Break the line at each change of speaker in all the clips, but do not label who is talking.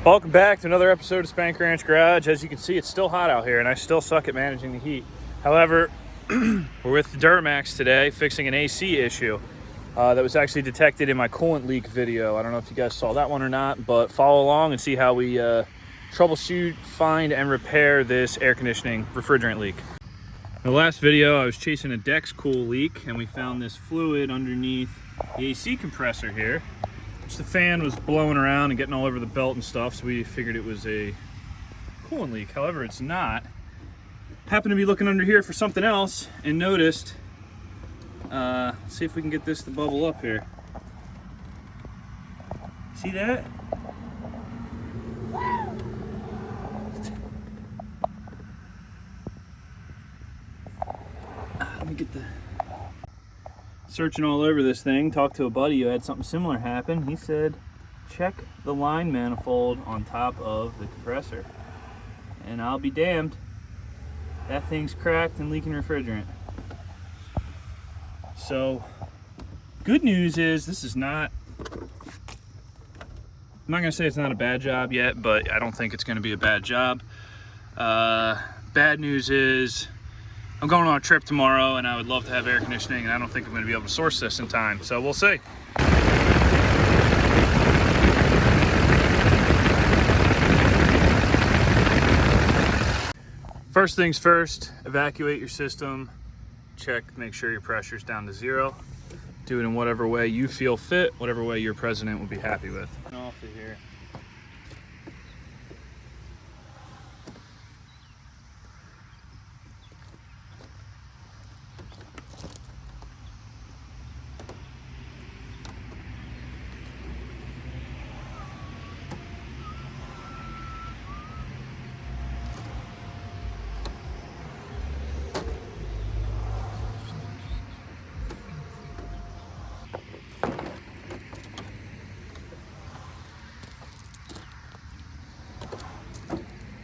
Welcome back to another episode of Spank Ranch Garage. As you can see, it's still hot out here and I still suck at managing the heat. However, we're with the Duramax today fixing an AC issue that was actually detected in my coolant leak video. I don't know if you guys saw that one or not, but follow along and see how we troubleshoot, find, and repair this air conditioning refrigerant leak. In the last video, I was chasing a Dex Cool leak and we found this fluid underneath the AC compressor here. The fan was blowing around and getting all over the belt and stuff, so we figured it was a coolant leak. However, it's not. Happened to be looking under here for something else and noticed, see if we can get this to bubble up here. See that? Let me get the... Searching all over this thing, talked to a buddy who had something similar happen. He said, check the line manifold on top of the compressor. And I'll be damned, that thing's cracked and leaking refrigerant. So, good news is this is not, I'm not gonna say it's not a bad job yet, but I don't think it's gonna be a bad job. Bad news is, I'm going on a trip tomorrow and I would love to have air conditioning and I don't think I'm going to be able to source this in time, so we'll see. First things first, evacuate your system, check, make sure your pressure's down to 0. Do it in whatever way you feel fit, whatever way your president will be happy with. Off of here.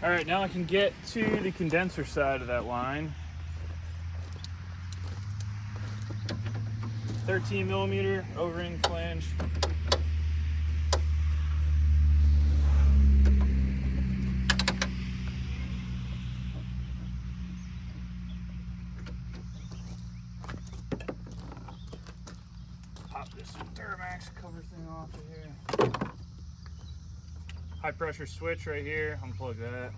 All right, now I can get to the condenser side of that line. 13 millimeter O-ring flange. Pop this Duramax cover thing off of here. High pressure switch right here, unplug that.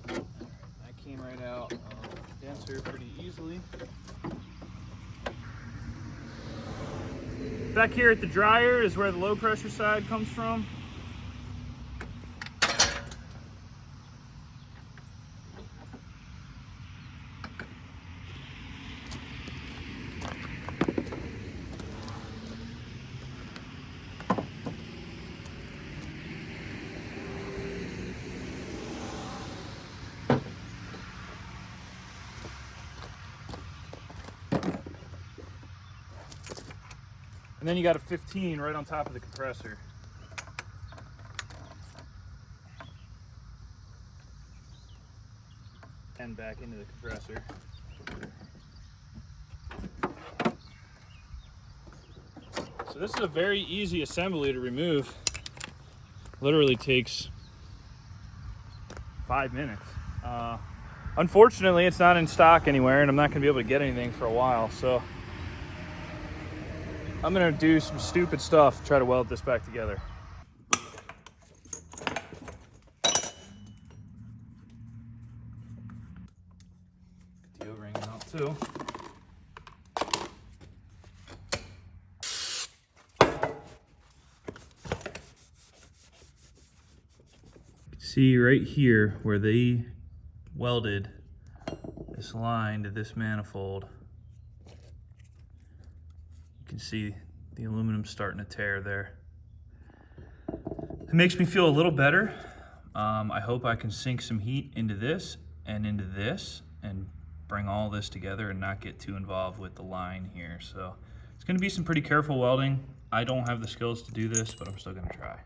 That came right out of the condenser pretty easily. Back here at the dryer is where the low pressure side comes from. And then you got a 15 right on top of the compressor. And back into the compressor. So this is a very easy assembly to remove. Literally takes 5 minutes. Unfortunately, it's not in stock anywhere and I'm not gonna be able to get anything for a while. So I'm gonna do some stupid stuff to try to weld this back together. Get the O-ring out too. See right here where they welded this line to this manifold. You can see the aluminum starting to tear there. It makes me feel a little better. I hope I can sink some heat into this and bring all this together and not get too involved with the line here. So it's gonna be some pretty careful welding. I don't have the skills to do this, but I'm still gonna try.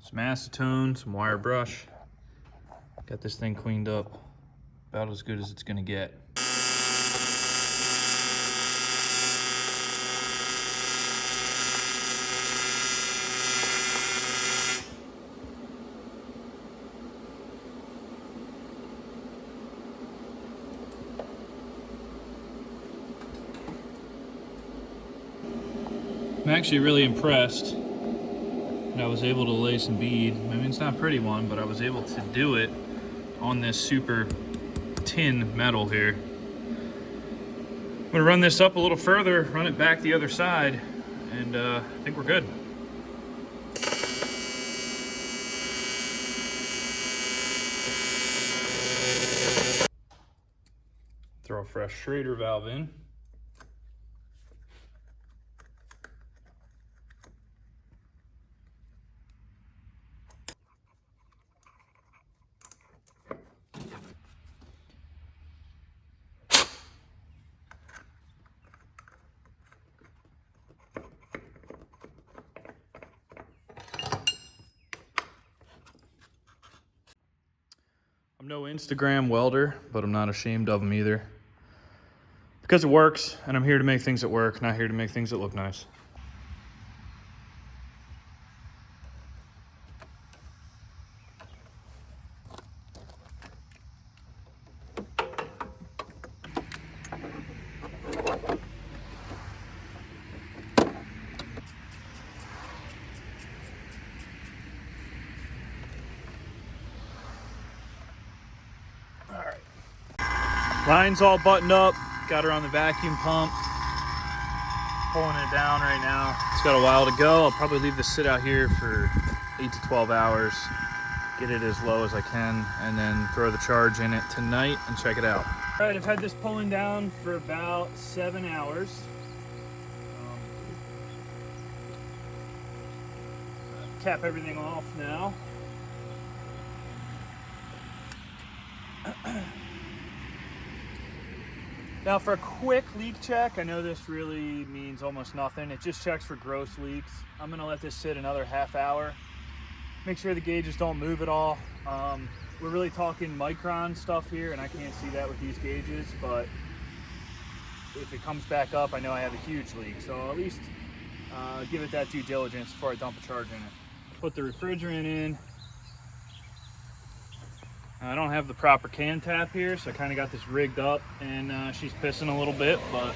Some acetone, some wire brush. Got this thing cleaned up about as good as it's gonna get. I'm actually really impressed that I was able to lay some bead. I mean, it's not a pretty one, but I was able to do it on this super tin metal here. I'm gonna run this up a little further, run it back the other side, and I think we're good. Throw a fresh Schrader valve in. I'm no Instagram welder, but I'm not ashamed of them either. Because it works, and I'm here to make things that work, not here to make things that look nice. Line's all buttoned up, got her on the vacuum pump, pulling it down right now. It's got a while to go. I'll probably leave this sit out here for 8 to 12 hours, get it as low as I can, and then throw the charge in it tonight and check it out. All right, I've had this pulling down for about 7 hours. Cap everything off now. Now for a quick leak check, I know this really means almost nothing. It just checks for gross leaks. I'm gonna let this sit another half hour. Make sure the gauges don't move at all. We're really talking micron stuff here, and I can't see that with these gauges, but if it comes back up, I know I have a huge leak. So I'll at least give it that due diligence before I dump a charge in it. Put the refrigerant in. I don't have the proper can tap here, so I kind of got this rigged up, and she's pissing a little bit, but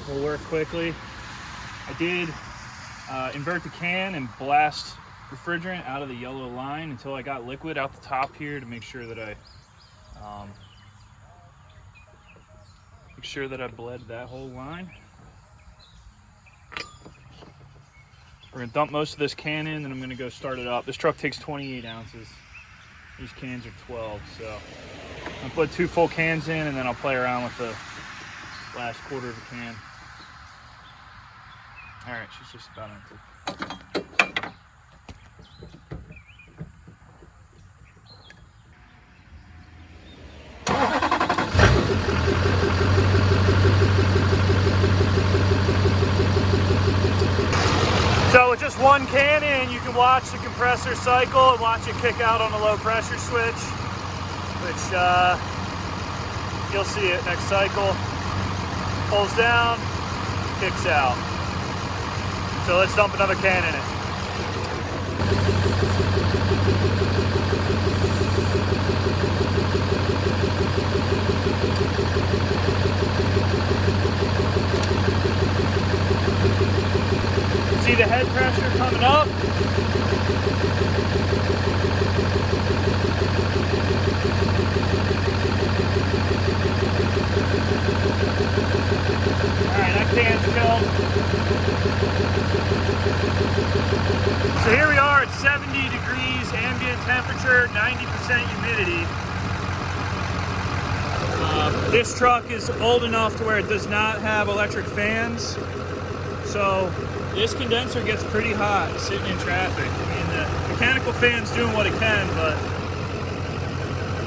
we'll work quickly. I did invert the can and blast refrigerant out of the yellow line until I got liquid out the top here to make sure that I bled that whole line. We're gonna dump most of this can in, and I'm gonna go start it up. This truck takes 28 ounces. These cans are 12, so I'll put 2 full cans in, and then I'll play around with the last quarter of a can. All right, she's just about empty. So with just 1 can in, you can watch the compressor cycle and watch it kick out on a low pressure switch, which you'll see it next cycle. Pulls down, kicks out. So let's dump another can in it. See the head pressure coming up. All right, that can's filled. So here we are at 70 degrees ambient temperature, 90% humidity. This truck is old enough to where it does not have electric fans. So this condenser gets pretty hot sitting in traffic. I mean, the mechanical fan's doing what it can, but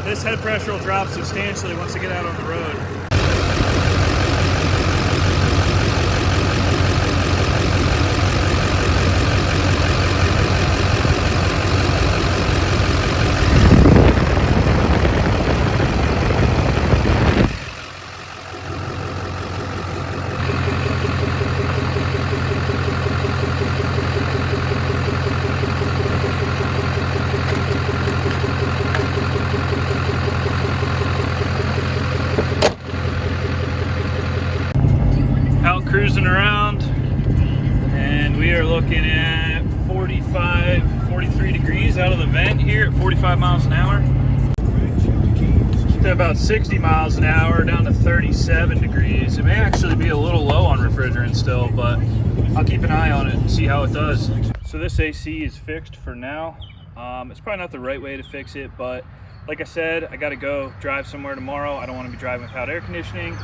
this head pressure will drop substantially once I get out on the road. We are looking at 45, 43 degrees out of the vent here at 45 miles an hour. To about 60 miles an hour down to 37 degrees. It may actually be a little low on refrigerant still, but I'll keep an eye on it and see how it does. So this AC is fixed for now. It's probably not the right way to fix it, but like I said, I gotta go drive somewhere tomorrow. I don't want to be driving without air conditioning.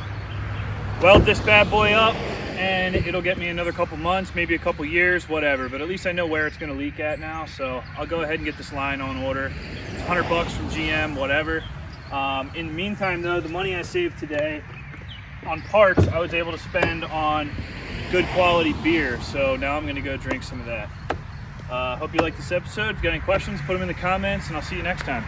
Weld this bad boy up and it'll get me another couple months, maybe a couple years, whatever, but at least I know where it's going to leak at now. So I'll go ahead and get this line on order. It's $100 from GM, whatever. In the meantime though, the money I saved today on parts I was able to spend on good quality beer, so now I'm going to go drink some of that. Hope you liked this episode. If you got any questions, put them in the comments and I'll see you next time.